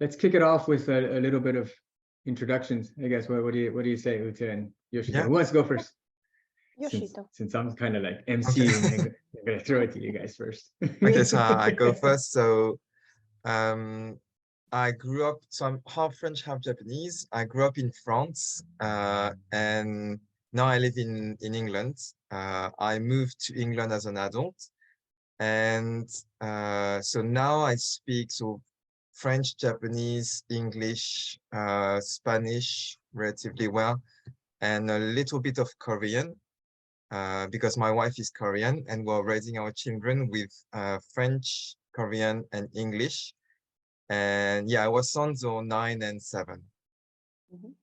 let's kick it off with a little bit of introductions. I guess what do you say, Ute and Yoshito? Yeah. Who wants to go first? Yoshito. Since I'm kind of like emceeing, Okay. I'm gonna throw it to you guys first. Okay, so I go first. So I grew up, so I'm half French, half Japanese. I grew up in France, and now I live in England. I moved to England as an adult, and so now I speak French, Japanese, English, Spanish relatively well, and a little bit of Korean, because my wife is Korean, and we're raising our children with French, Korean, and English. And yeah, our sons are 9 and 7. Mhm.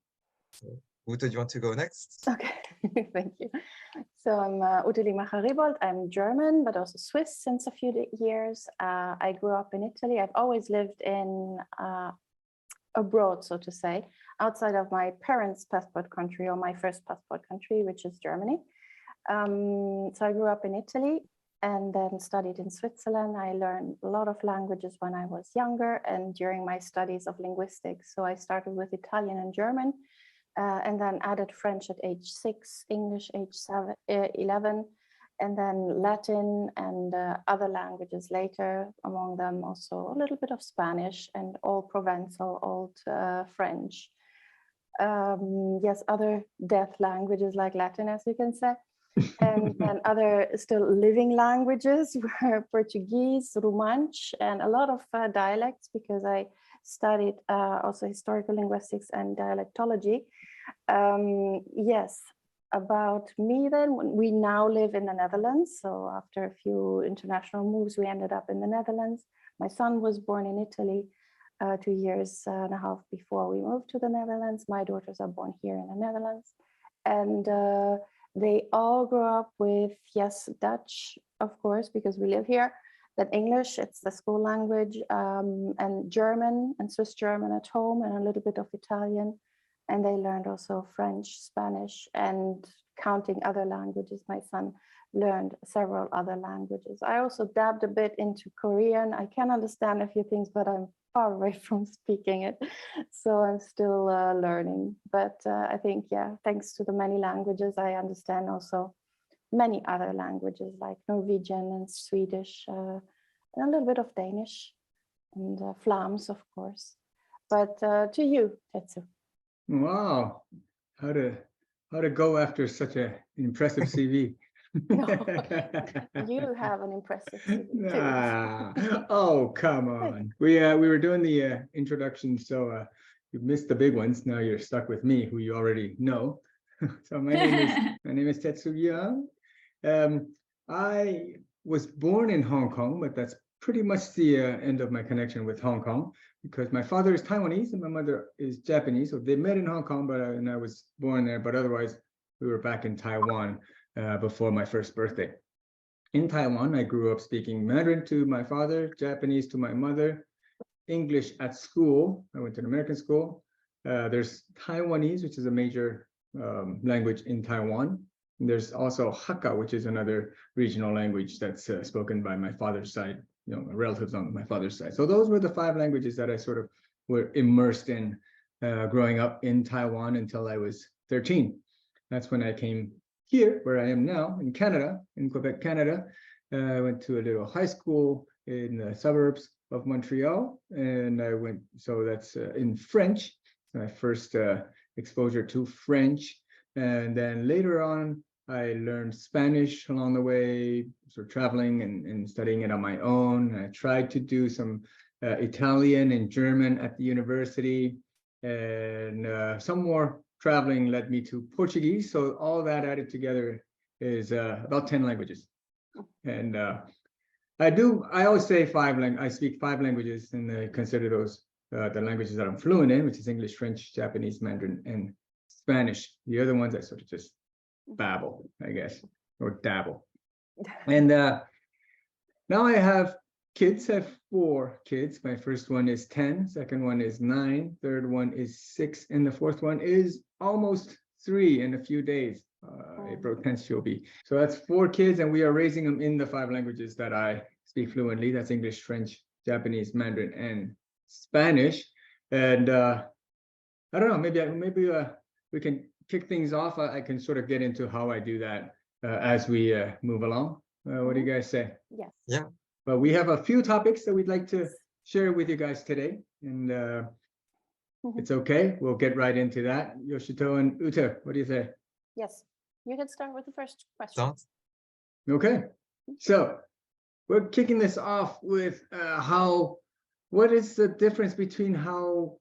So, Ute, do you want to go next? Okay, thank you. So I'm Ute Limacher-Rebold. I'm German, but also Swiss since a few years. I grew up in Italy. I've always lived in abroad, so to say, outside of my parents' passport country or my first passport country, which is Germany. So I grew up in Italy and then studied in Switzerland. I learned a lot of languages when I was younger and during my studies of linguistics. So I started with Italian and German, and then added French at age 6, English age 11, and then Latin and other languages later, among them also a little bit of Spanish and Old Provençal, Old French. Yes, other deaf languages like Latin, as you can say. And other still living languages were Portuguese, Romansh, and a lot of dialects, because I studied also historical linguistics and dialectology. Yes, about me then, we now live in the Netherlands. So after a few international moves, we ended up in the Netherlands. My son was born in Italy 2 years and a half before we moved to the Netherlands. My daughters are born here in the Netherlands. And they all grew up with, yes, Dutch, of course, because we live here, then English, it's the school language, and German and Swiss German at home, and a little bit of Italian. And they learned also French, Spanish, and counting other languages. My son learned several other languages. I also dabbed a bit into Korean. I can understand a few things, but I'm far away from speaking it. So I'm still learning. But I think, yeah, thanks to the many languages, I understand also many other languages like Norwegian and Swedish, and a little bit of Danish and Flams, of course. But to you, Tetsu. Wow, how to go after such an impressive CV. You have an impressive CV too. Oh, come on. We were doing the introduction, so you missed the big ones. Now you're stuck with me, who you already know. So my name is Tetsu. I was born in Hong Kong, but that's pretty much the end of my connection with Hong Kong, because my father is Taiwanese and my mother is Japanese. So they met in Hong Kong, and I was born there. But otherwise, we were back in Taiwan before my first birthday. In Taiwan, I grew up speaking Mandarin to my father, Japanese to my mother, English at school. I went to an American school. There's Taiwanese, which is a major language in Taiwan. And there's also Hakka, which is another regional language that's spoken by my father's side, relatives on my father's side. So those were the 5 languages that I sort of were immersed in growing up in Taiwan until I was 13. That's when I came here, where I am now, in Canada, in Quebec, Canada. I went to a little high school in the suburbs of Montreal, and so that's in French, my first exposure to French. And then later on, I learned Spanish along the way, sort of traveling and studying it on my own. I tried to do some Italian and German at the university, and some more traveling led me to Portuguese. So all that added together is about 10 languages. And I always say I speak 5 languages, and I consider those the languages that I'm fluent in, which is English, French, Japanese, Mandarin, and Spanish. The other ones I sort of just babble, I guess, or dabble. And now I have kids. I have 4 kids. My first one is 10, second one is 9, third one is 6, and the fourth one is almost 3 in a few days. April 10th she'll be. So that's 4 kids, and we are raising them in the 5 languages that I speak fluently. That's English, French, Japanese, Mandarin, and Spanish. And I don't know, maybe we can kick things off. I can sort of get into how I do that as we move along. What do you guys say? Yes. Yeah. But we have a few topics that we'd like to share with you guys today, and it's okay. We'll get right into that. Yoshito and Uta, what do you say? Yes. You can start with the first question. Start. Okay, so we're kicking this off with what is the difference between how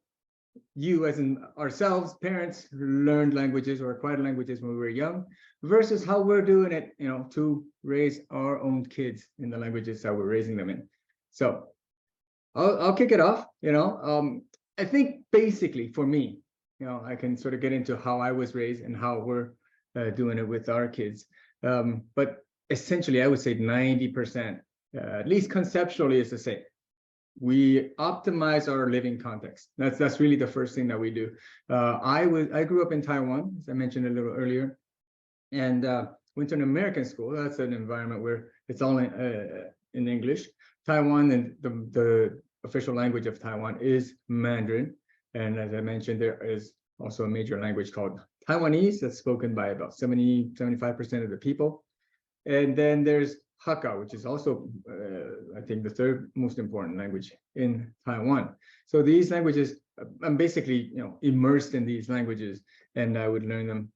you, as in ourselves, parents, learned languages or acquired languages when we were young, versus how we're doing it, to raise our own kids in the languages that we're raising them in. So I'll kick it off. I think basically for me, I can sort of get into how I was raised and how we're doing it with our kids. But essentially, I would say 90%, at least conceptually, is the same. We optimize our living context. That's really the first thing that we do. I grew up in Taiwan, as I mentioned a little earlier, and went to an American school. That's an environment where it's all in English. Taiwan, and the official language of Taiwan is Mandarin. And as I mentioned, there is also a major language called Taiwanese that's spoken by about 75% of the people. And then there's Hakka, which is also, I think, the third most important language in Taiwan. So these languages, I'm basically, immersed in these languages, and I would learn them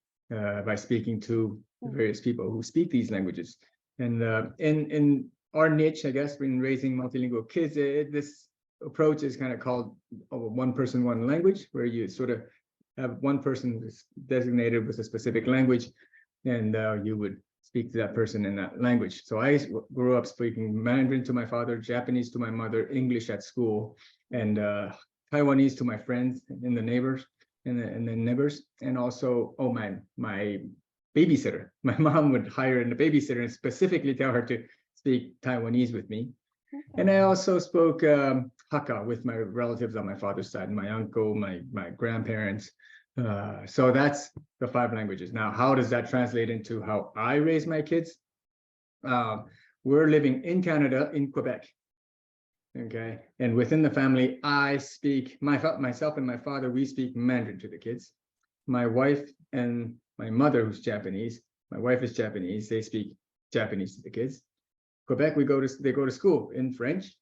by speaking to various people who speak these languages. And in our niche, I guess, in raising multilingual kids, this approach is kind of called one person, one language, where you sort of have one person who's designated with a specific language, and you would speak to that person in that language. So I grew up speaking Mandarin to my father, Japanese to my mother, English at school, and Taiwanese to my friends and the neighbors, and also, my babysitter. My mom would hire a babysitter and specifically tell her to speak Taiwanese with me. And I also spoke Hakka with my relatives on my father's side, my uncle, my grandparents. So that's the 5 languages. Now, how does that translate into how I raise my kids? We're living in Canada, in Quebec. Okay, and within the family, I speak, myself and my father, we speak Mandarin to the kids. My wife and my mother, who's Japanese, my wife is Japanese, they speak Japanese to the kids. Quebec, they go to school in French.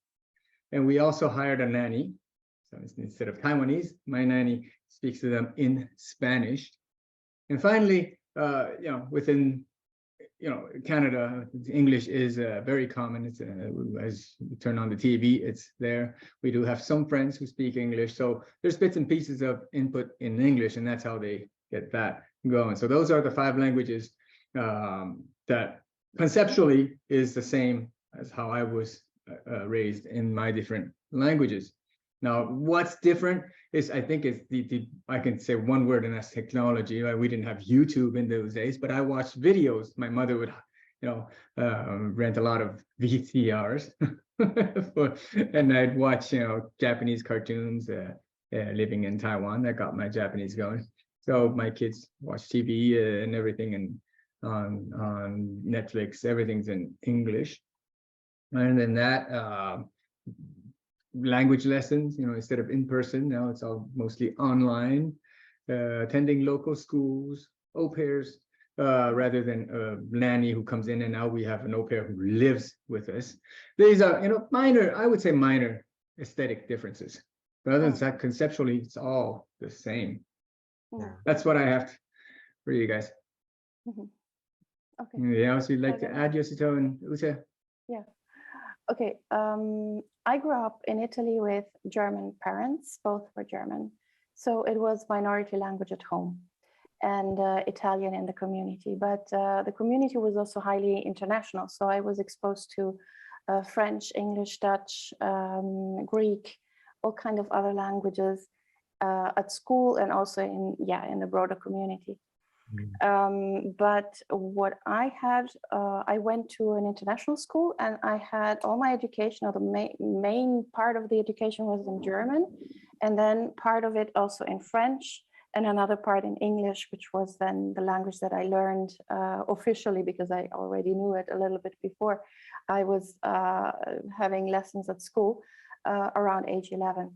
And we also hired a nanny. So instead of Taiwanese, my nanny speaks to them in Spanish. And finally, within Canada, English is very common. It's as you turn on the TV, it's there. We do have some friends who speak English, so there's bits and pieces of input in English, and that's how they get that going. So those are the 5 languages that conceptually is the same as how I was raised in my different languages. Now, what's different is, I think, it's I can say one word, and that's technology. We didn't have YouTube in those days, but I watched videos. My mother would, rent a lot of VCRs, and I'd watch, Japanese cartoons. Living in Taiwan, that got my Japanese going. So my kids watch TV and everything, and on Netflix, everything's in English. And then that. Language lessons, instead of in person, now it's all mostly online, attending local schools, au pairs, rather than a nanny who comes in and out. We have an au pair who lives with us. These are, I would say minor aesthetic differences. But other than that, conceptually, it's all the same. Yeah. That's what I have for you guys. Okay. Anything else you'd like to add, Yoshito and Uta? Yeah. Okay, I grew up in Italy with German parents, both were German. So it was minority language at home and Italian in the community. But the community was also highly international. So I was exposed to French, English, Dutch, Greek, all kind of other languages at school and also in the broader community. But what I had, I went to an international school and I had all my education, or the main part of the education was in German, and then part of it also in French, and another part in English, which was then the language that I learned officially, because I already knew it a little bit before. I was having lessons at school around age 11.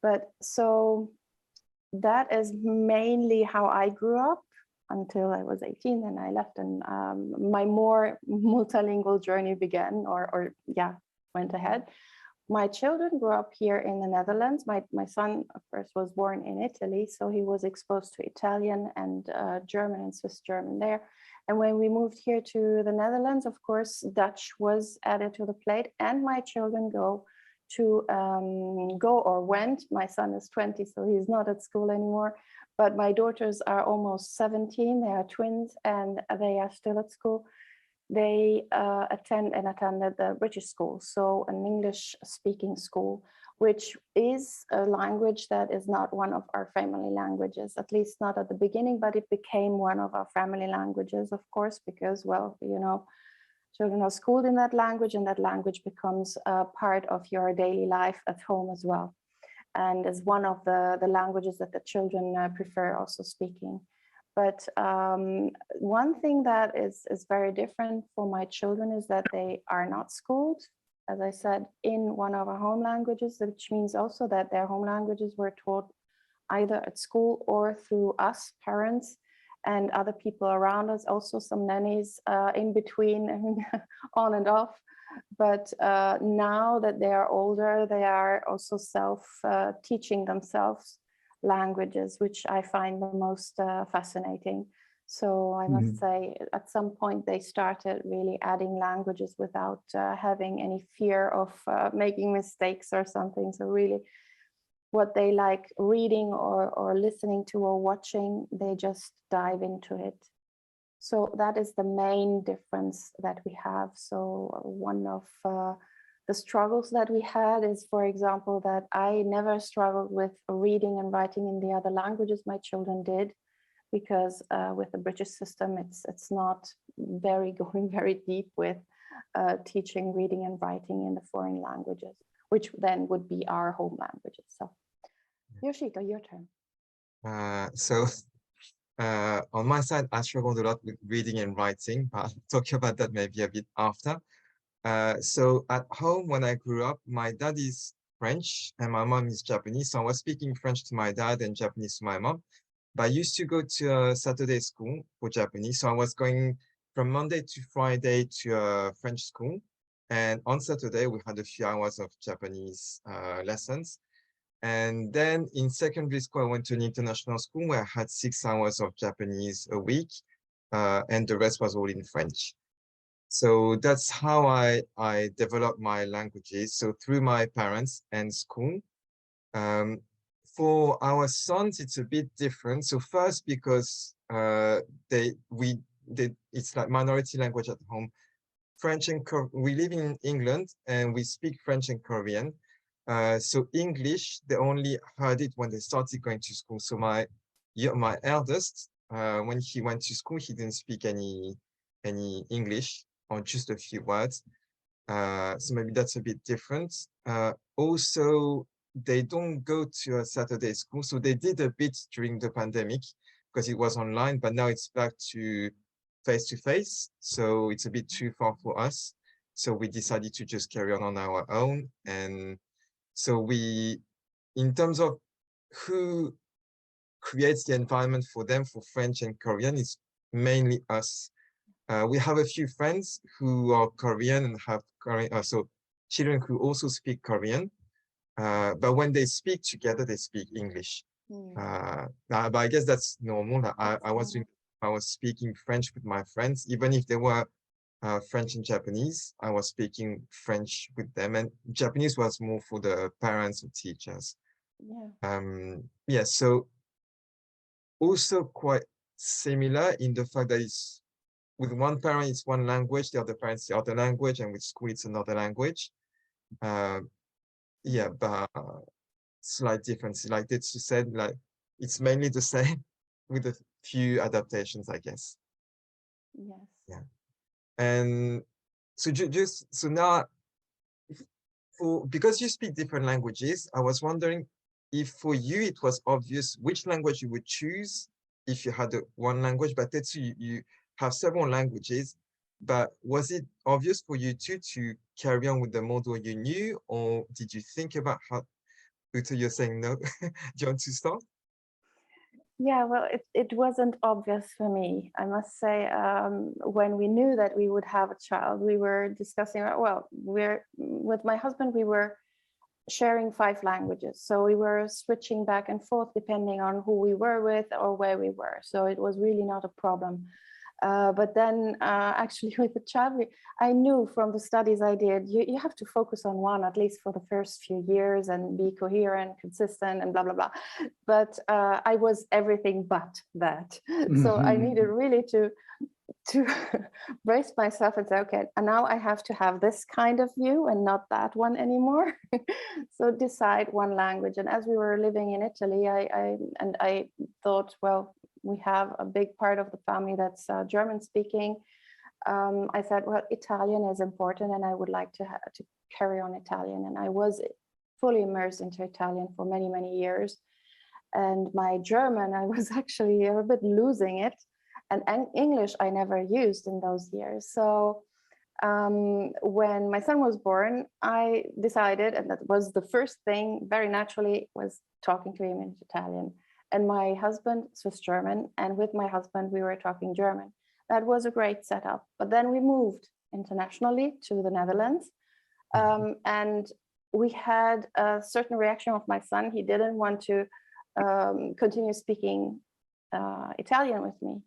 But so that is mainly how I grew up until I was 18, and I left, and my more multilingual journey began, or yeah, went ahead. My children grew up here in the Netherlands. My son, of course, was born in Italy, so he was exposed to Italian and German and Swiss German there. And when we moved here to the Netherlands, of course, Dutch was added to the plate, and my children went. My son is 20, so he's not at school anymore. But my daughters are almost 17. They are twins, and they are still at school. They attended the British school, so an English-speaking school, which is a language that is not one of our family languages, at least not at the beginning, but it became one of our family languages, of course, because, well, you know, children are schooled in that language, and that language becomes a part of your daily life at home as well, and is one of the languages that the children prefer also speaking. But one thing that is very different for my children is that they are not schooled, as I said, in one of our home languages, which means also that their home languages were taught either at school or through us, parents, and other people around us, also some nannies in between and on and off. But now that they are older, they are also teaching themselves languages, which I find the most fascinating. So I must say, at some point, they started really adding languages without having any fear of making mistakes or something. So really, what they like reading or listening to or watching, they just dive into it. So that is the main difference that we have. So one of the struggles that we had is, for example, that I never struggled with reading and writing in the other languages. My children did, because with the British system, it's not going very deep with teaching reading and writing in the foreign languages, which then would be our home languages. So Yoshito, your turn. On my side, I struggled a lot with reading and writing, but I'll talk about that maybe a bit after. So at home, when I grew up, my dad is French and my mom is Japanese. So I was speaking French to my dad and Japanese to my mom. But I used to go to a Saturday school for Japanese. So I was going from Monday to Friday to a French school. And on Saturday, we had a few hours of Japanese lessons. And then in secondary school, I went to an international school where I had 6 hours of Japanese a week, and the rest was all in French. So that's how I developed my languages. So through my parents and school. For our sons, it's a bit different. So first, because it's like minority language at home. French and we live in England and we speak French and Korean. So English, they only heard it when they started going to school. So my eldest, when he went to school, he didn't speak any English, or just a few words. So maybe that's a bit different. Also, they don't go to a Saturday school. So they did a bit during the pandemic because it was online, but now it's back to face-to-face. So it's a bit too far for us. So we decided to just carry on our own. And so in terms of who creates the environment for them for French and Korean, it's mainly us. We have a few friends who are Korean and have Korean, so children who also speak Korean. But when they speak together, they speak English. But I guess that's normal. I was speaking French with my friends, even if they were French and Japanese. I was speaking French with them, and Japanese was more for the parents or teachers. Yeah. So also quite similar in the fact that it's with one parent it's one language, the other parent's the other language, and with school it's another language. Yeah, but slight difference. Like Tetsu said, like it's mainly the same with a few adaptations, I guess. Yes. Yeah. And so so now, because you speak different languages, I was wondering if for you it was obvious which language you would choose if you had one language. But Tetsu, you have several languages, but was it obvious for you too to carry on with the model you knew, or did you think about Uta, you're saying no. Do you want to start? Yeah, well, it wasn't obvious for me. I must say, when we knew that we would have a child, we were discussing, well, with my husband, we were sharing 5 languages. So we were switching back and forth depending on who we were with or where we were. So it was really not a problem. But then actually with the child, I knew from the studies I did, you have to focus on one, at least for the first few years, and be coherent, consistent, and blah, blah, blah. But I was everything but that. So I needed really to brace myself and say, okay, and now I have to have this kind of view and not that one anymore. So decide one language. And as we were living in Italy, I thought, well, we have a big part of the family that's German speaking. I said, well, Italian is important and I would like to carry on Italian. And I was fully immersed into Italian for many, many years. And my German, I was actually a bit losing it. And English I never used in those years. So when my son was born, I decided, and that was the first thing very naturally, was talking to him in Italian. And my husband, Swiss German, and with my husband, we were talking German. That was a great setup. But then we moved internationally to the Netherlands. And we had a certain reaction of my son. He didn't want to continue speaking Italian with me.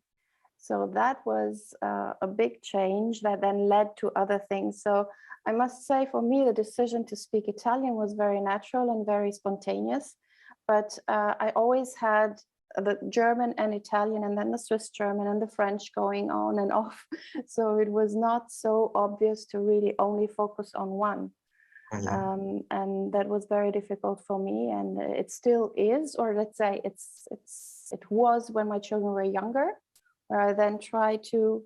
So that was a big change that then led to other things. So I must say, for me, the decision to speak Italian was very natural and very spontaneous. But I always had the German and Italian, and then the Swiss German and the French going on and off. So it was not so obvious to really only focus on one. And that was very difficult for me, and it still is, or let's say it was when my children were younger, where I then try to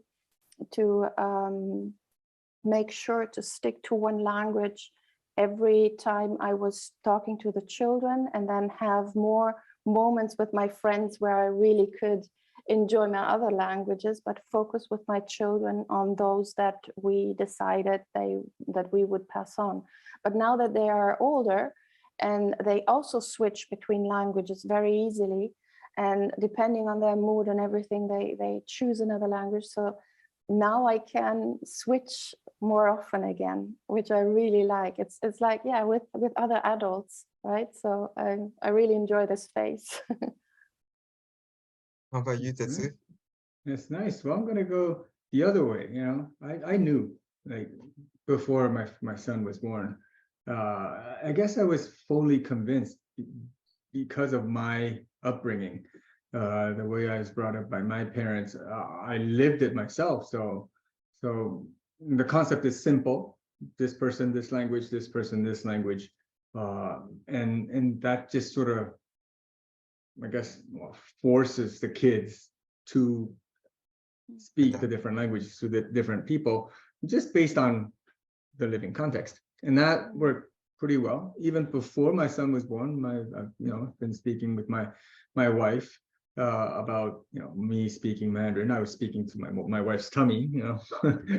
make sure to stick to one language every time I was talking to the children, and then have more moments with my friends where I really could enjoy my other languages, but focus with my children on those that we decided that we would pass on. But now that they are older, and they also switch between languages very easily, and depending on their mood and everything, they choose another language. So now I can switch more often again, which I really like. It's like, yeah, with other adults, right? So I really enjoy this phase. How about you, Tetsu? That's nice. Well, I'm gonna go the other way. You know, I knew, like, before my son was born. I guess I was fully convinced because of my upbringing, the way I was brought up by my parents. I lived it myself. So the concept is simple: this person, this language; this person, this language, and that just sort of, I guess, forces the kids to speak the different languages to the different people, just based on the living context. And that worked pretty well. Even before my son was born, I've been speaking with my wife about, me speaking Mandarin. I was speaking to my wife's tummy,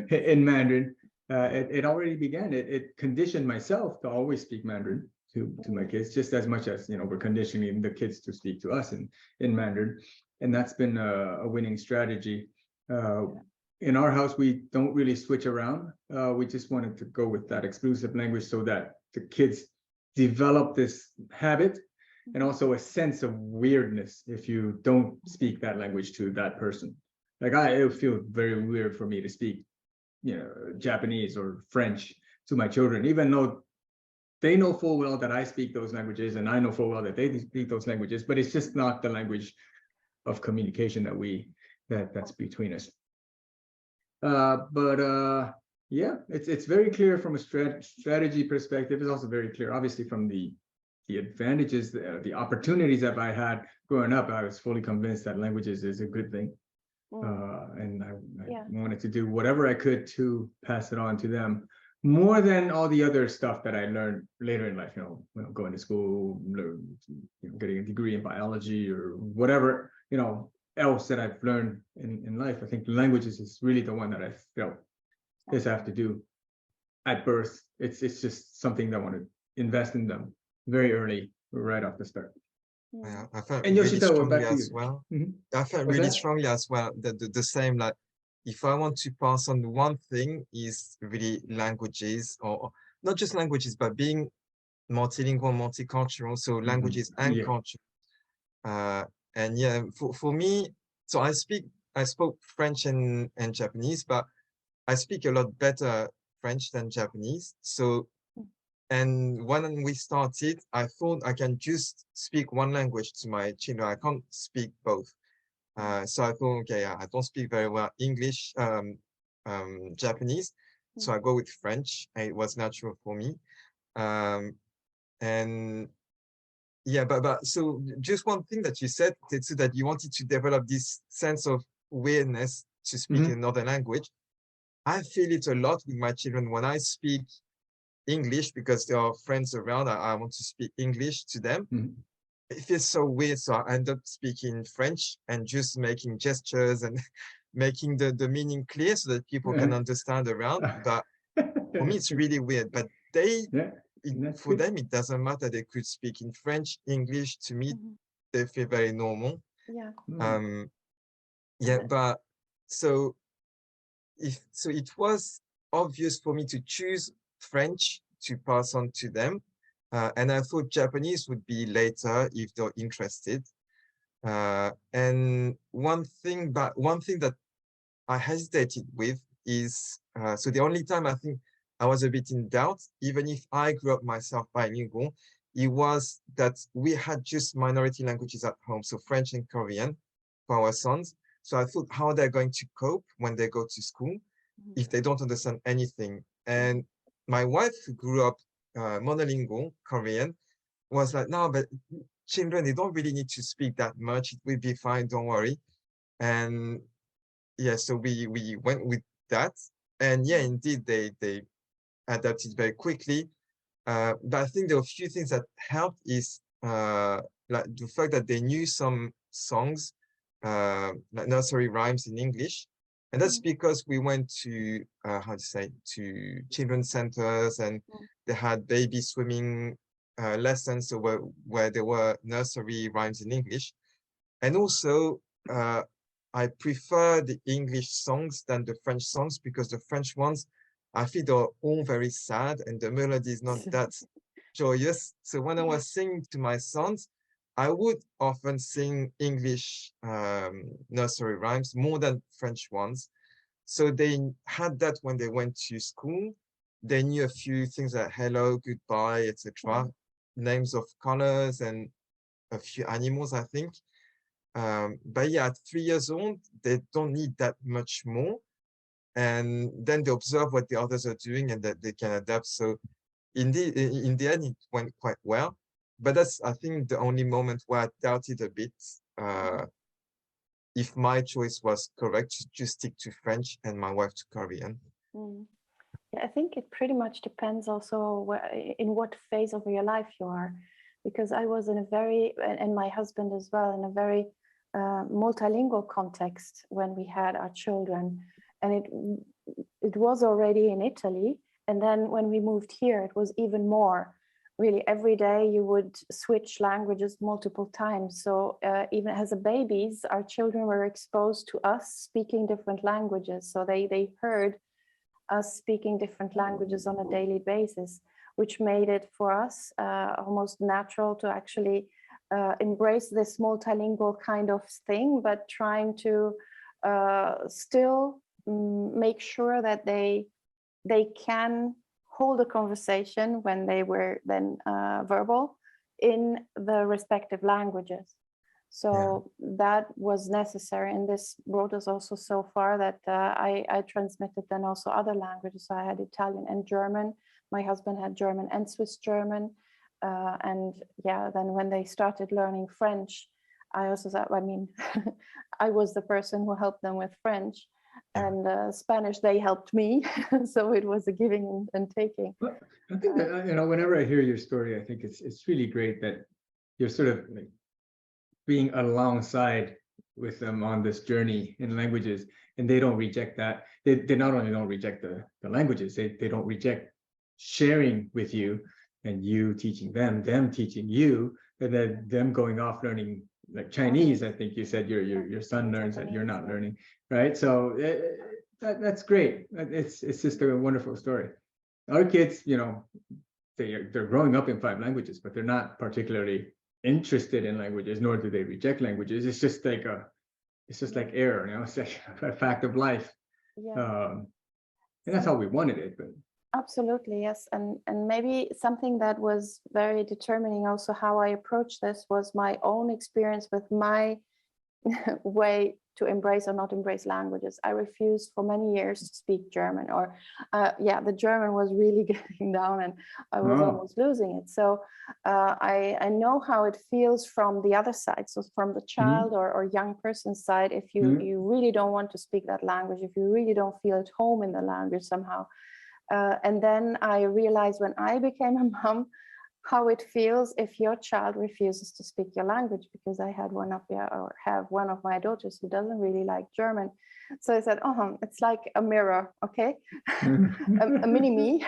in Mandarin. It already began. It conditioned myself to always speak Mandarin to my kids, just as much as we're conditioning the kids to speak to us in Mandarin. And that's been a winning strategy. In our house, we don't really switch around. We just wanted to go with that exclusive language so that the kids develop this habit, and also a sense of weirdness if you don't speak that language to that person. Like, it would feel very weird for me to speak, Japanese or French to my children, even though they know full well that I speak those languages, and I know full well that they speak those languages, but it's just not the language of communication that's between us. Yeah, it's very clear from a strategy perspective. It's also very clear, obviously, from the advantages, the opportunities that I had growing up. I was fully convinced that languages is a good thing, and I wanted to do whatever I could to pass it on to them, more than all the other stuff that I learned later in life. Going to school, getting a degree in biology or whatever, else that I've learned in life. I think languages is really the one that I felt is I have to do at birth. It's just something that I want to invest in them very early, right off the start. Yeah, I felt And really Yoshito, strongly back to as you. well. Mhm. I felt What's really that? strongly as well that the same, like if I want to pass on one thing is really languages, or not just languages, but being multilingual, multicultural, so languages and Yeah. culture. And yeah, for me, so I spoke French and Japanese, but I speak a lot better French than Japanese. So, and when we started, I thought I can just speak one language to my children. I can't speak both. So I thought, okay, I don't speak very well English, Japanese. So I go with French. It was natural for me. And yeah, but so just one thing that you said, Tetsu, that you wanted to develop this sense of awareness to speak another language. I feel it a lot with my children when I speak English because there are friends around. I want to speak English to them. It feels so weird. So I end up speaking French and just making gestures and making the meaning clear so that people can understand around. But for me, it's really weird. But for good. them, it doesn't matter. They could speak in French, English. To me, they feel very normal. Yeah. Yeah, but so it was obvious for me to choose French to pass on to them. And I thought Japanese would be later if they're interested. And one thing that I hesitated with is, so the only time I think I was a bit in doubt, even if I grew up myself bilingual, it was that we had just minority languages at home, so French and Korean for our sons. So I thought, how they're going to cope when they go to school if they don't understand anything. And my wife, who grew up monolingual Korean, was like, no, but children, they don't really need to speak that much. It will be fine, don't worry. And yeah, so we went with that. And yeah, indeed, they adapted very quickly. But I think there are a few things that helped is like the fact that they knew some songs, like nursery rhymes in English. And that's because we went to, to children's centers, and they had baby swimming lessons where there were nursery rhymes in English. And also, I prefer the English songs than the French songs because the French ones, I feel they're all very sad and the melody is not that joyous. So when I was singing to my sons, I would often sing English nursery rhymes more than French ones. So they had that when they went to school. They knew a few things like hello, goodbye, etc. Names of colors and a few animals, I think. But yeah, at 3 years old, they don't need that much more. And then they observe what the others are doing and that they can adapt. So in the end, it went quite well. But that's, I think, the only moment where I doubted a bit if my choice was correct to just stick to French and my wife to Korean. Yeah, I think it pretty much depends also in what phase of your life you are, because I was in a very, and my husband as well, in a very multilingual context when we had our children, and it was already in Italy, and then when we moved here, it was even more. Really, every day you would switch languages multiple times. So even as a babies, our children were exposed to us speaking different languages. So they heard us speaking different languages on a daily basis, which made it for us almost natural to actually embrace this multilingual kind of thing, but trying to still make sure that they can hold a conversation when they were then verbal in the respective languages. So that was necessary, and this brought us also so far that I transmitted then also other languages. So I had Italian and German. My husband had German and Swiss German. And yeah, then when they started learning French, I also thought, I mean, I was the person who helped them with French. And Spanish, they helped me. So it was a giving and taking. Well, I think that, whenever I hear your story, I think it's really great that you're sort of like being alongside with them on this journey in languages, and they don't reject that. They not only don't reject the languages, they don't reject sharing with you and you teaching them teaching you, and then them going off learning like Chinese. I think you said your son learns that you're not learning, right? So that's great. It's just a wonderful story. Our kids, you know, they're growing up in 5 languages, but they're not particularly interested in languages, nor do they reject languages. It's just like air, you know, it's like a fact of life. And that's how we wanted it. But absolutely, yes. And maybe something that was very determining also how I approached this was my own experience with my way to embrace or not embrace languages. I refused for many years to speak German, or the German was really getting down and I was almost losing it. So I know how it feels from the other side, so from the child or young person's side, if you really don't want to speak that language, if you really don't feel at home in the language somehow. And then I realized when I became a mom, how it feels if your child refuses to speak your language, because I had have one of my daughters who doesn't really like German. So I said, it's like a mirror, okay? a mini me.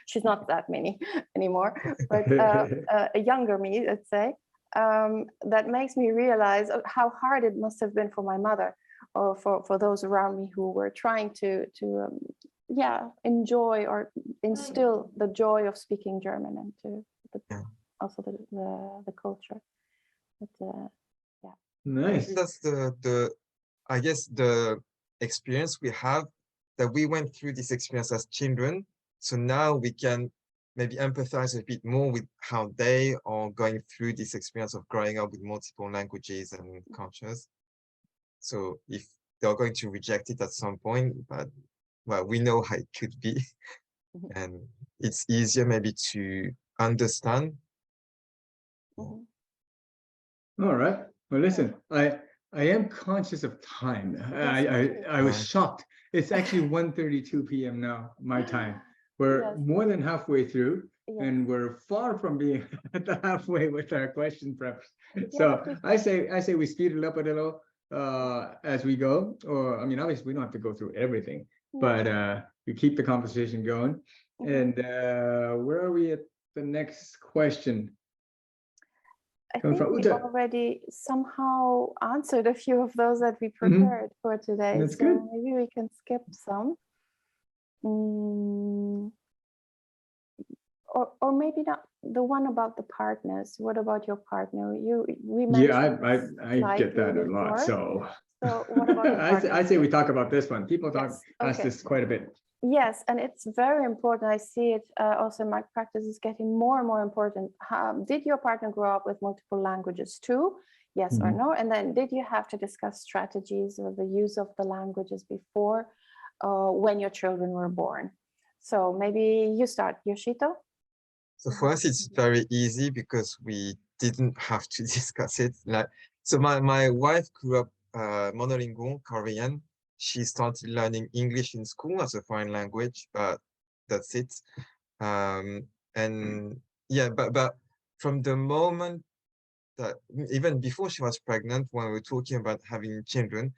She's not that mini anymore, but a younger me, let's say, that makes me realize how hard it must have been for my mother or for those around me who were trying to enjoy or instill the joy of speaking German into also the culture. But nice. That's I guess the experience we have, that we went through this experience as children. So now we can maybe empathize a bit more with how they are going through this experience of growing up with multiple languages and cultures. So if they're going to reject it at some point, but well, we know how it could be. And it's easier maybe to understand. All right. Well, listen, I am conscious of time. I was shocked. It's actually 1:32 p.m. now, my time. We're more than halfway through, and we're far from being at the halfway with our question preps. So I say we speed it up a little as we go. Or I mean, obviously we don't have to go through everything, but we keep the conversation going. And where are we at the next question? I think we already somehow answered a few of those that we prepared for today. That's so good. Maybe we can skip some. Or maybe not the one about the partners. What about your partner? We mentioned I get that a lot. So what about your partner? I say we talk about this one. People ask this quite a bit. Yes, and it's very important. I see it also in my practice is getting more and more important. Did your partner grow up with multiple languages too? Yes or no? And then did you have to discuss strategies or the use of the languages before when your children were born? So maybe you start, Yoshito. So for us, it's very easy because we didn't have to discuss it. So my wife grew up monolingual Korean. She started learning English in school as a foreign language, but that's it. But from the moment that, even before she was pregnant, when we were talking about having children,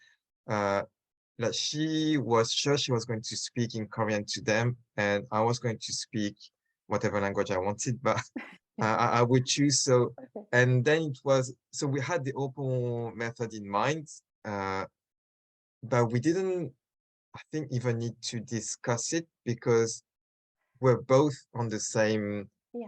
she was sure she was going to speak in Korean to them, and I was going to speak whatever language I wanted, but I would choose. So, and then it was, so we had the open method in mind, but we didn't, I think, even need to discuss it because we're both on the same, we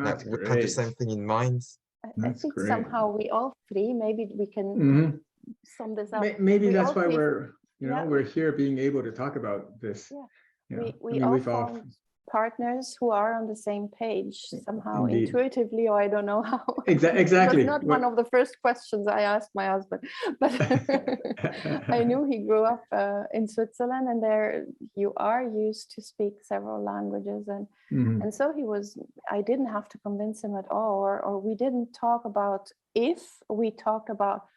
had the same thing in mind. I think somehow we all three, maybe we can sum this up. Maybe that's why we're, we're here being able to talk about this. We all found partners who are on the same page somehow, intuitively, or I don't know how. Exactly. It was not one of the first questions I asked my husband, but I knew he grew up in Switzerland, and there you are used to speak several languages, and so I didn't have to convince him at all, or we didn't talk about if, we talked about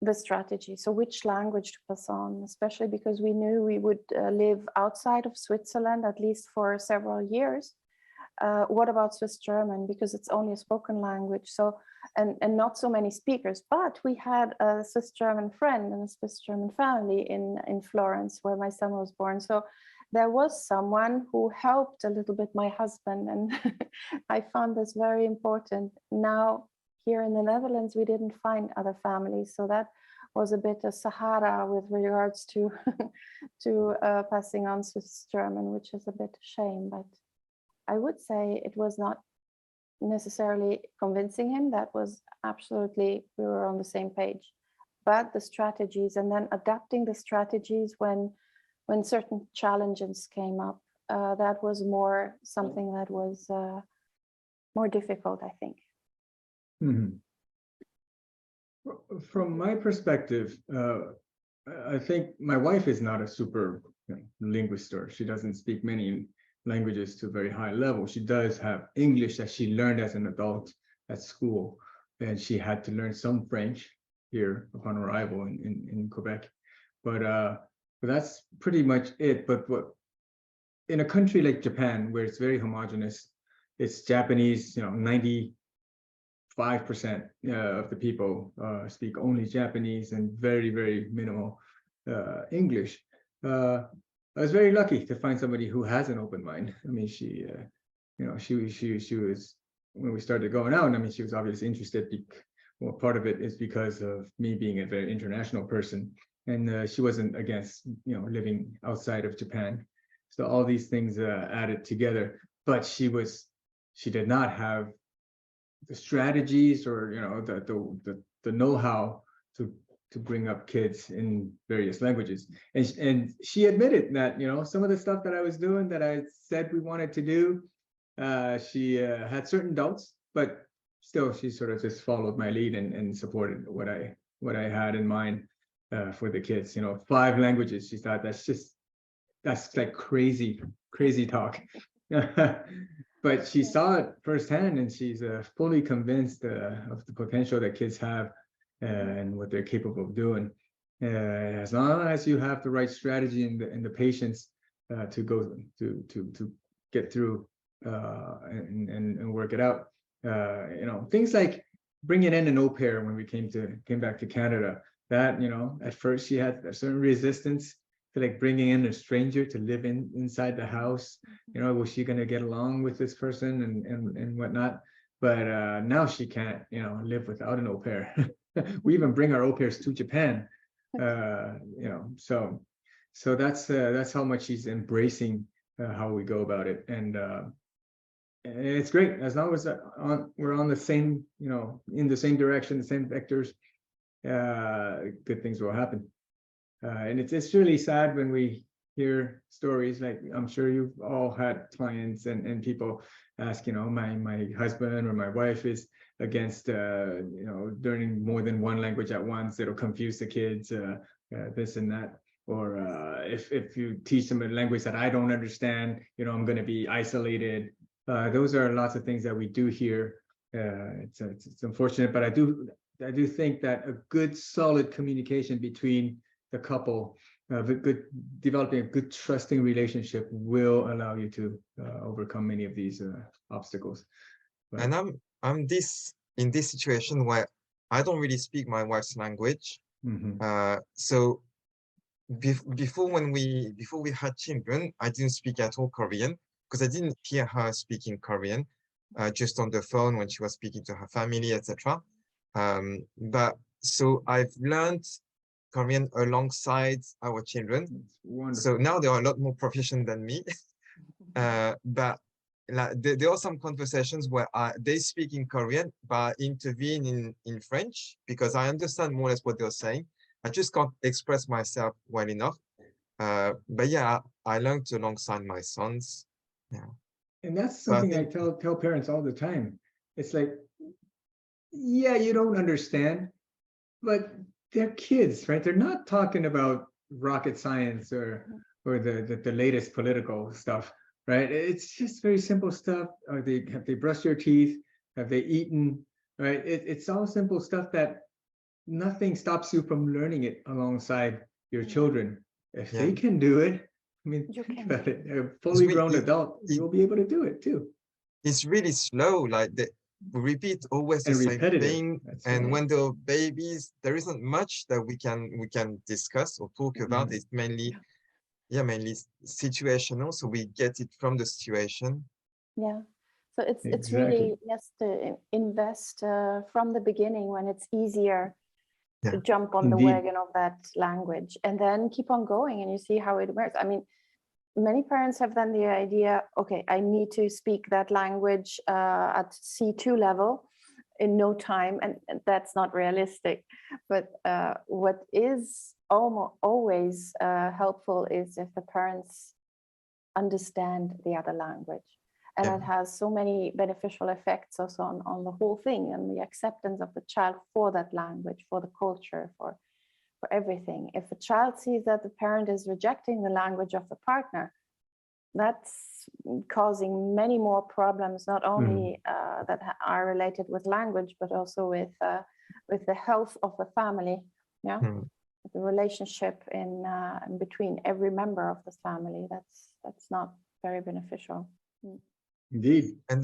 the strategy. So which language to pass on, especially because we knew we would live outside of Switzerland, at least for several years. What about Swiss German? Because it's only a spoken language. So, and not so many speakers, but we had a Swiss German friend and a Swiss German family in Florence, where my son was born. So there was someone who helped a little bit my husband, and I found this very important. Now, here in the Netherlands, we didn't find other families, so that was a bit of Sahara with regards to passing on Swiss German, which is a bit a shame. But I would say it was not necessarily convincing him. That was absolutely, we were on the same page. But the strategies, and then adapting the strategies when certain challenges came up, that was more something that was more difficult, I think. Mhm. From my perspective, I think my wife is not a super linguist, or she doesn't speak many languages to a very high level. She does have English that she learned as an adult at school, and she had to learn some French here upon arrival in Quebec. But that's pretty much it. But what in a country like Japan, where it's very homogenous, it's Japanese, 95% of the people speak only Japanese and very, very minimal English. I was very lucky to find somebody who has an open mind. I mean, she was, when we started going out, I mean, she was obviously interested. Well, part of it is because of me being a very international person, and she wasn't against, living outside of Japan. So all these things added together, but she did not have the strategies or the know-how to bring up kids in various languages. And she admitted that, some of the stuff that I was doing, that I said we wanted to do, she had certain doubts, but still she sort of just followed my lead and supported what I had in mind for the kids. 5 languages. She thought that's like crazy talk. But she saw it firsthand, and she's fully convinced of the potential that kids have and what they're capable of doing. As long as you have the right strategy and the patience to go to get through and work it out. Things like bringing in an au pair when we came back to Canada. That at first she had a certain resistance to like bringing in a stranger to live inside the house. Was she going to get along with this person and whatnot? But now she can't live without an au pair. We even bring our au pairs to Japan. So that's how much she's embracing how we go about it, and it's great as long as we're on the same, in the same direction, the same vectors. Good things will happen. And it's really sad when we hear stories like, I'm sure you've all had clients and people ask, my husband or my wife is against learning more than one language at once. It'll confuse the kids, this and that. Or if you teach them a language that I don't understand, I'm going to be isolated. Those are lots of things that we do hear. It's unfortunate, but I do think that a good solid communication between the couple, developing a good trusting relationship will allow you to overcome many of these obstacles. But, and I'm in this situation where I don't really speak my wife's language. So before we had children, I didn't speak at all Korean because I didn't hear her speaking Korean, just on the phone when she was speaking to her family, etc. But so I've learned Korean alongside our children. So now they are a lot more proficient than me. But there are some conversations where they speak in Korean, but I intervene in French because I understand more or less what they're saying. I just can't express myself well enough. But yeah, I learned alongside my sons. Yeah. And that's something I tell parents all the time. It's like, yeah, you don't understand, but they're kids, right? They're not talking about rocket science or the latest political stuff, right? It's just very simple stuff. Have they brushed their teeth? Have they eaten? Right? It's all simple stuff that nothing stops you from learning it alongside your children. If they can do it, I mean, think about it. A fully grown adult, you'll be able to do it too. It's really slow, like we repeat always the same thing. And when they're babies, there isn't much that we can discuss or talk about. It's mainly yeah, mainly situational. So we get it from the situation. Yeah. So it's Exactly. really, yes, to invest from the beginning when it's easier to Yeah. jump on the Indeed. wagon of that language and then keep on going and you see how it works. I mean, many parents have then the idea, okay, I need to speak that language at C2 level in no time, and that's not realistic. But what is almost always helpful is if the parents understand the other language. And Yeah. it has so many beneficial effects also on the whole thing and the acceptance of the child for that language, for the culture, for everything. If a child sees that the parent is rejecting the language of the partner, that's causing many more problems, not only that are related with language, but also with the health of the family. Yeah, the relationship in between every member of the family. That's not very beneficial. Indeed. And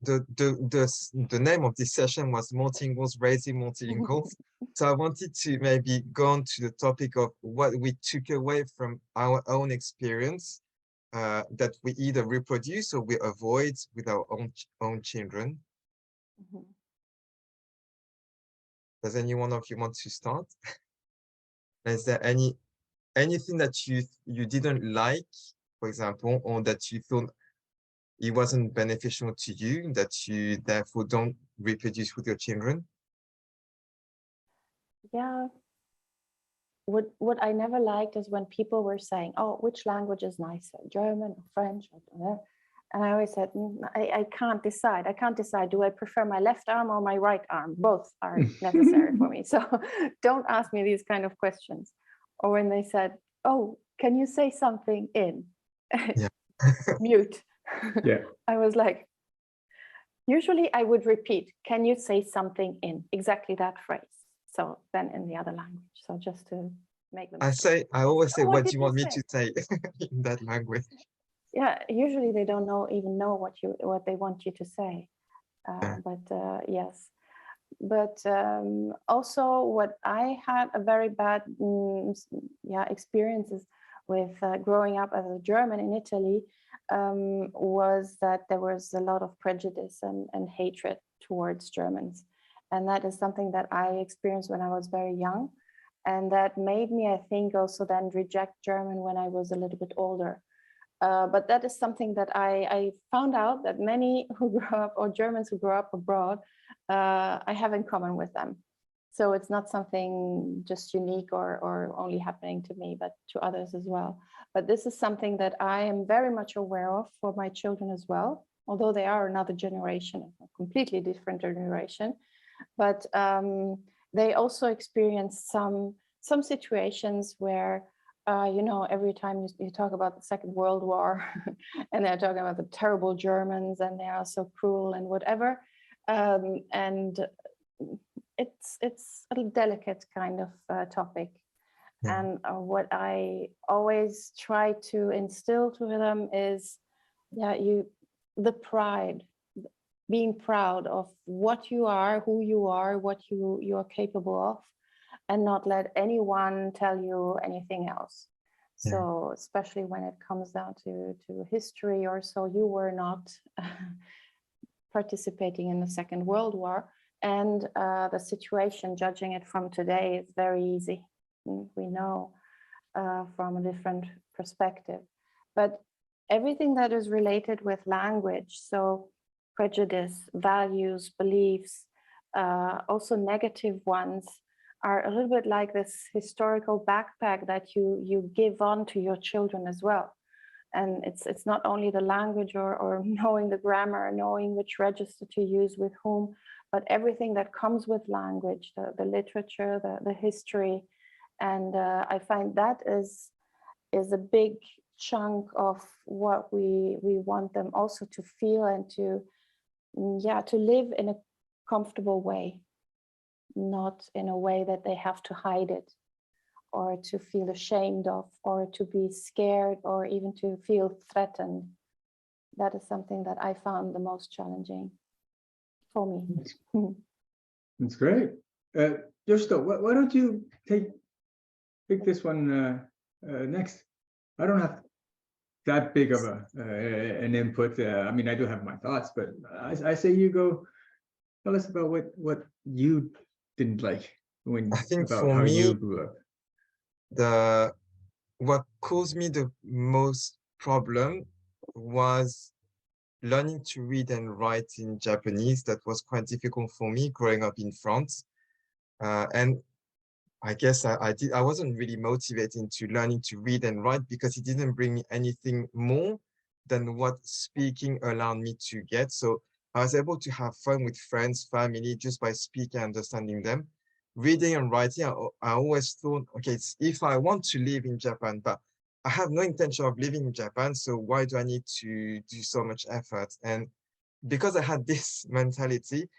the name of this session was Multilinguals, Raising Multilinguals. So I wanted to maybe go on to the topic of what we took away from our own experience that we either reproduce or we avoid with our own children. Does any one of you want to start? Is there anything that you didn't like, for example, or that you thought it wasn't beneficial to you, that you therefore don't reproduce with your children? Yeah. What I never liked is when people were saying, oh, which language is nicer, German or French? And I always said, I can't decide. I can't decide. Do I prefer my left arm or my right arm? Both are necessary for me. So don't ask me these kind of questions. Or when they said, oh, can you say something in? Yeah. Mute. Yeah. I was like, usually I would repeat, can you say something in? Exactly that phrase. So then in the other language. So just to make them. I always say, Oh, what do you want me to say in that language? Yeah, usually they don't even know what they want you to say. But yes. But also what I had a very bad experiences with growing up as a German in Italy was that there was a lot of prejudice and hatred towards Germans. And that is something that I experienced when I was very young. And that made me, I think, also then reject German when I was a little bit older. But that is something that I found out that many who grew up, or Germans who grew up abroad, I have in common with them. So it's not something just unique or only happening to me, but to others as well. But this is something that I am very much aware of for my children as well, although they are another generation, a completely different generation. But they also experience some situations where every time you talk about the Second World War and they're talking about the terrible Germans and they are so cruel and whatever. And it's a delicate kind of topic. Yeah. And what I always try to instill to them is, the pride, being proud of what you are, who you are, what you are capable of, and not let anyone tell you anything else. Yeah. So especially when it comes down to history or so, you were not participating in the Second World War. And the situation, judging it from today, is very easy. We know from a different perspective. But everything that is related with language, so prejudice, values, beliefs, also negative ones, are a little bit like this historical backpack that you give on to your children as well. And it's not only the language or knowing the grammar, knowing which register to use with whom, but everything that comes with language, the literature, the history. And I find that is a big chunk of what we want them also to feel and to live in a comfortable way, not in a way that they have to hide it or to feel ashamed of, or to be scared, or even to feel threatened. That is something that I found the most challenging for me. That's great. Yoshito, why don't you pick this one next? I don't have that big of an input. I mean, I do have my thoughts, but I say you go. Tell us about what you didn't like I think about for how you me, grew up. what caused me the most problem was learning to read and write in Japanese. That was quite difficult for me growing up in France. And I guess I wasn't really motivated into learning to read and write because it didn't bring me anything more than what speaking allowed me to get. So I was able to have fun with friends, family, just by speaking and understanding them. Reading and writing, I always thought, okay, if I want to live in Japan, but I have no intention of living in Japan, so why do I need to do so much effort? And because I had this mentality,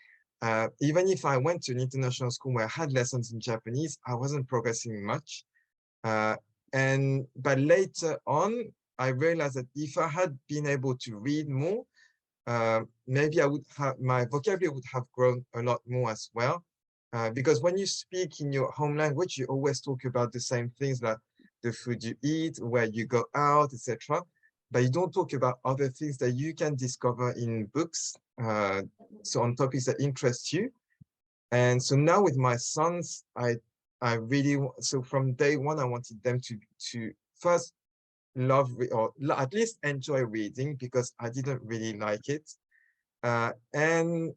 even if I went to an international school where I had lessons in Japanese, I wasn't progressing much. But later on, I realized that if I had been able to read more, maybe I would have, my vocabulary would have grown a lot more as well. Because when you speak in your home language, you always talk about the same things, like the food you eat, where you go out, etc. But you don't talk about other things that you can discover in books, so on topics that interest you. And so now with my sons, I really, so from day one, I wanted them to first love or at least enjoy reading, because I didn't really like it, and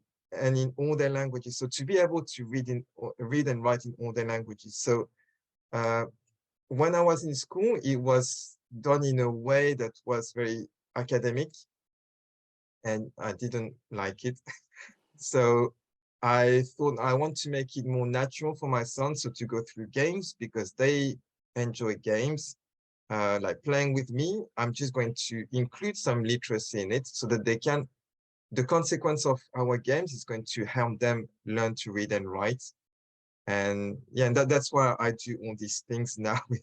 in all their languages. So to be able to read and write in all their languages. So when I was in school, it was done in a way that was very academic, and I didn't like it. So I thought I want to make it more natural for my sons, so to go through games, because they enjoy games, like playing with me. I'm just going to include some literacy in it so that they can, the consequence of our games is going to help them learn to read and write. And yeah, and that's why I do all these things now with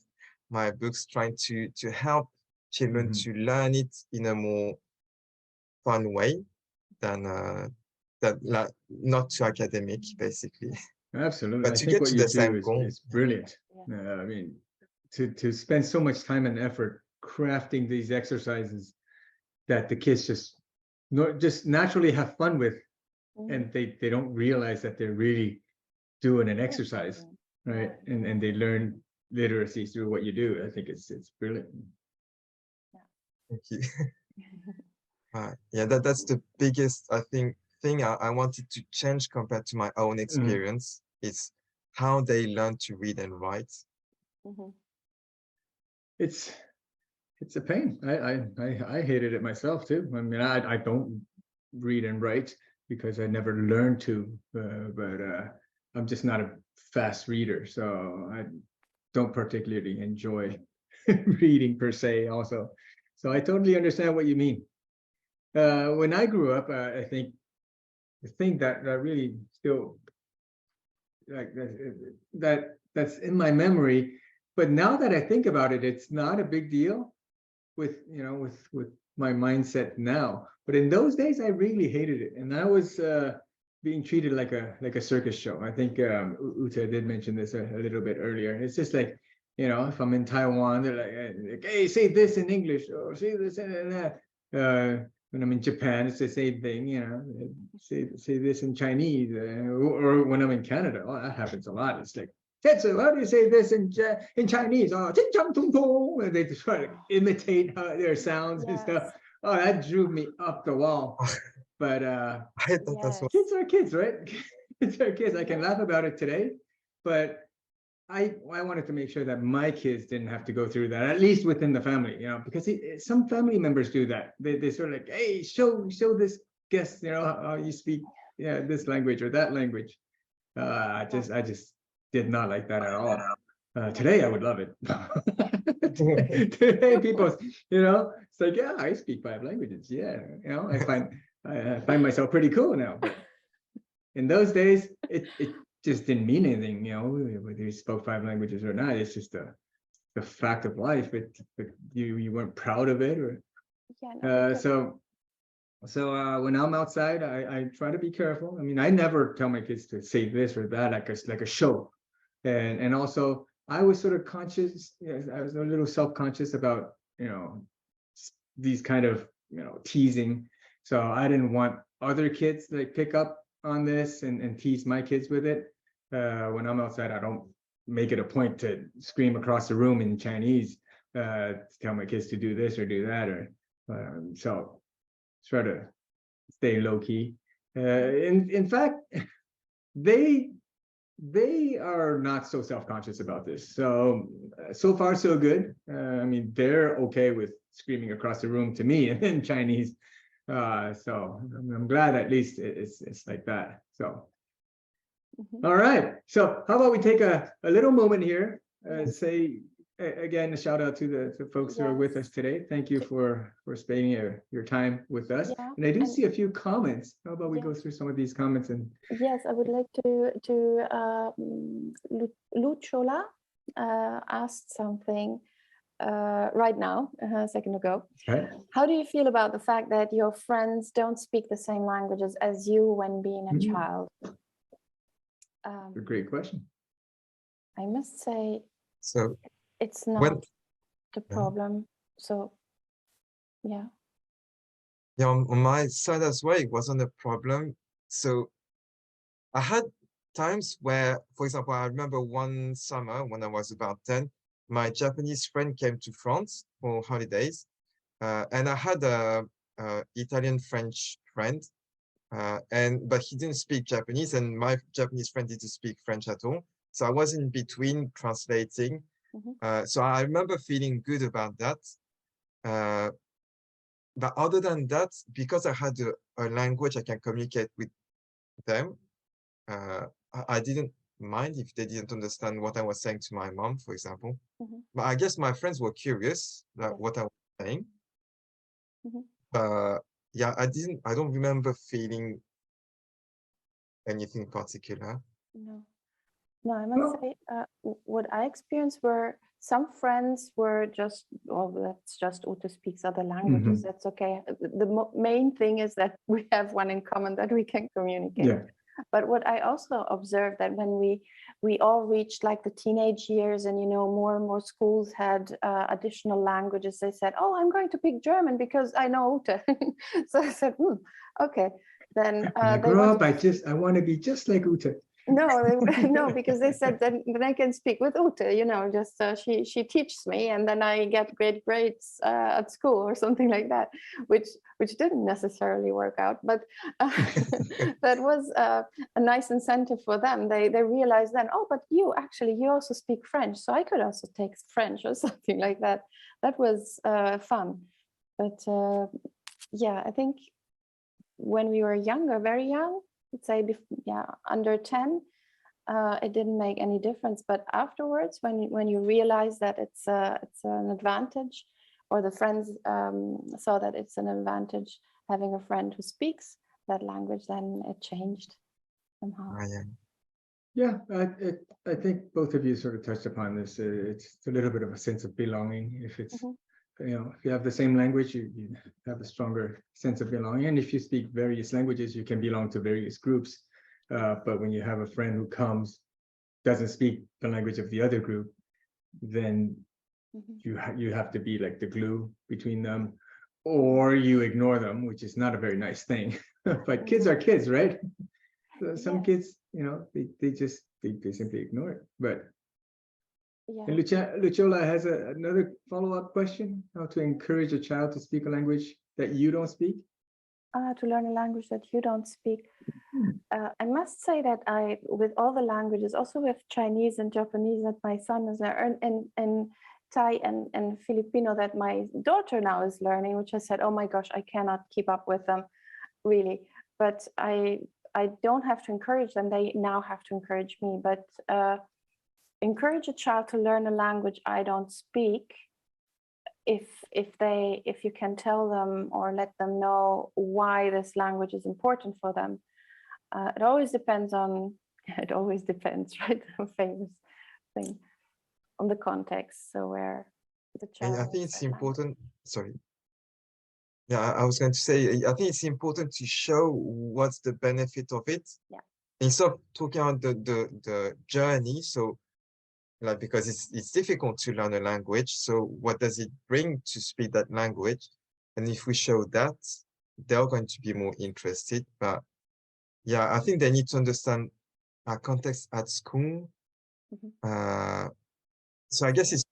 my books, trying to help children to learn it in a more fun way than like not too academic, basically. Absolutely. But I to think get what to you the do same goal. is brilliant. Yeah. I mean, to spend so much time and effort crafting these exercises that the kids just naturally have fun with, and they don't realize that they're really doing an exercise, right? And they learn literacy through what you do. I think it's brilliant. Thank you. Yeah, that's the biggest, I think, thing I wanted to change compared to my own experience. Is how they learn to read and write. It's a pain. I hated it myself too. I mean, I don't read and write because I never learned to, but I'm just not a fast reader, so I don't particularly enjoy reading per se also. So I totally understand what you mean. When I grew up, I think the thing that really still like that's in my memory, but now that I think about it, it's not a big deal with with my mindset now. But in those days, I really hated it, and I was being treated like a circus show. I think Uta did mention this a little bit earlier. It's just like, if I'm in Taiwan, they're like, hey, say this in English, or say this and that. When I'm in Japan, it's the same thing, say this in Chinese, or when I'm in Canada, that happens a lot. It's like, Tetsu, how do you say this in Chinese? Oh, and they try to imitate their sounds and stuff. Oh, that drew me up the wall. But kids are kids, right? Kids are kids. I can laugh about it today, but I wanted to make sure that my kids didn't have to go through that, at least within the family, because some family members do that. They sort of like, hey, show this guest, how you speak, this language or that language. I just did not like that at all. Today I would love it. Today people, it's like, yeah, I speak 5 languages. Yeah, I find myself pretty cool now. But in those days, it just didn't mean anything, whether you spoke 5 languages or not. It's just the fact of life. But you weren't proud of it, or so when I'm outside, I try to be careful. I mean, I never tell my kids to say this or that like a show, and also I was sort of conscious. I was a little self-conscious about these kind of, teasing. So I didn't want other kids to like pick up on this and tease my kids with it. When I'm outside, I don't make it a point to scream across the room in Chinese, to tell my kids to do this or do that, or so try to stay low key. In fact, they are not so self-conscious about this. So far so good. I mean, they're okay with screaming across the room to me in Chinese. So I'm glad at least it's like that. So all right. So how about we take a little moment here, say again, a shout out to the folks who are with us today. Thank you for spending your time with us. Yeah, and I do see a few comments. How about we go through some of these comments? And yes, I would like to Luchola asked something right now, a second ago. okay. How do you feel about the fact that your friends don't speak the same languages as you when being a child? A great question. I must say, So it's not the problem. So, yeah. Yeah, on my side as well, it wasn't a problem. So I had times where, for example, I remember one summer when I was about 10, my Japanese friend came to France for holidays, and I had a Italian-French friend, but he didn't speak Japanese, and my Japanese friend didn't speak French at all. So I was in between translating. So I remember feeling good about that. But other than that, because I had a language I can communicate with them, I didn't mind if they didn't understand what I was saying to my mom, for example. But I guess my friends were curious about what I was saying. Yeah, I don't remember feeling anything particular. No, I must say, what I experienced were some friends were just, oh, that's just Ute speaks other languages. That's okay. The main thing is that we have one in common, that we can communicate. Yeah. But what I also observed that when we all reached like the teenage years, and more and more schools had additional languages, they said, "Oh, I'm going to pick German because I know Ute." So I said, okay. Then when I grow up, I want to be just like Ute. No, because they said then I can speak with Ute, just she teaches me, and then I get great grades at school or something like that, which didn't necessarily work out, but that was a nice incentive for them. They realized then, oh, but you also speak French, so I could also take French or something like that. That was fun. But yeah, I think when we were younger, very young, let's say, under 10, it didn't make any difference. But afterwards, when you realize that it's an advantage, or the friends saw that it's an advantage having a friend who speaks that language, then it changed somehow. Yeah, I think both of you sort of touched upon this. It's a little bit of a sense of belonging. If it's if you have the same language, you have a stronger sense of belonging. And if you speak various languages, you can belong to various groups. But when you have a friend who doesn't speak the language of the other group, then you have to be like the glue between them, or you ignore them, which is not a very nice thing. But kids are kids, right? So some kids, they simply ignore it. But and Luchola has another follow-up question: how to encourage a child to speak a language that you don't speak? To learn a language that you don't speak. I must say that with all the languages, also with Chinese and Japanese that my son is learning, and Thai and Filipino that my daughter now is learning, which I said, oh my gosh, I cannot keep up with them, really. But I don't have to encourage them. They now have to encourage me. But encourage a child to learn a language I don't speak if you can tell them or let them know why this language is important for them. It always depends, right? A famous thing on the context. So where the child. And I think it's important. Sorry. Yeah, I was going to say, I think it's important to show what's the benefit of it. Yeah. Instead of talking about the journey. So like, because it's difficult to learn a language. So what does it bring to speak that language? And if we show that, they're going to be more interested. But yeah, I think they need to understand our context at school. So I guess it's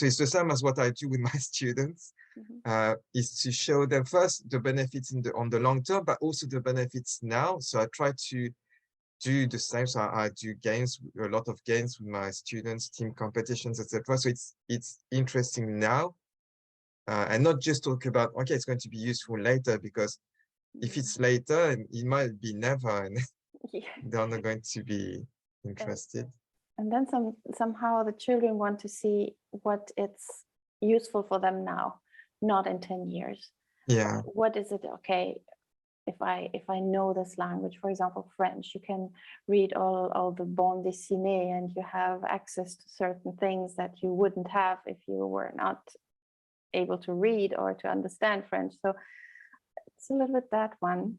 the same as what I do with my students, is to show them first the benefits on the long term, but also the benefits now. So I try to do the same. So I do games, a lot of games with my students, team competitions, etc. So it's interesting now, and not just talk about, okay, it's going to be useful later, because if it's later, it might be never, and they're not going to be interested. And then somehow the children want to see what it's useful for them now, not in 10 years. Yeah. What is it? Okay, if I know this language, for example, French, you can read all the bande dessinée, and you have access to certain things that you wouldn't have if you were not able to read or to understand French. So it's a little bit that one.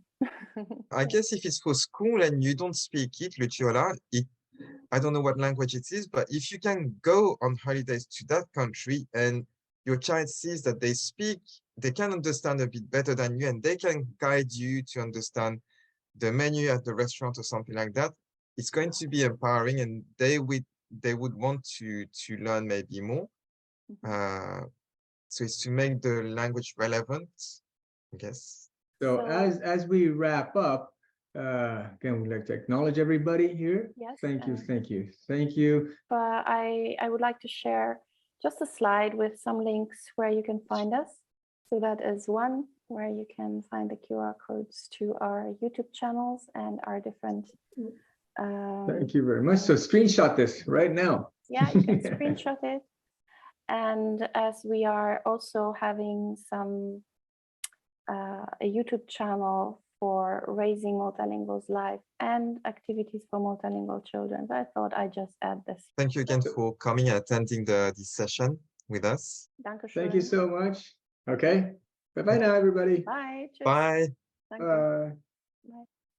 I guess if it's for school and you don't speak it, Luciola, I don't know what language it is, but if you can go on holidays to that country and your child sees that they can understand a bit better than you, and they can guide you to understand the menu at the restaurant or something like that, it's going to be empowering, and they would want to learn maybe more. So it's to make the language relevant, I guess. So as we wrap up, again, we'd like to acknowledge everybody here. Yes, thank you. But I would like to share just a slide with some links where you can find us. So that is one where you can find the QR codes to our YouTube channels and our different. Thank you very much. So screenshot this right now. Yeah, you can screenshot it. And as we are also having a YouTube channel for raising multilinguals live and activities for multilingual children, I thought I'd just add this. Thank you again for coming and attending this session with us. Thank you so much. Okay. Bye-bye now, everybody. Bye. Bye. Bye.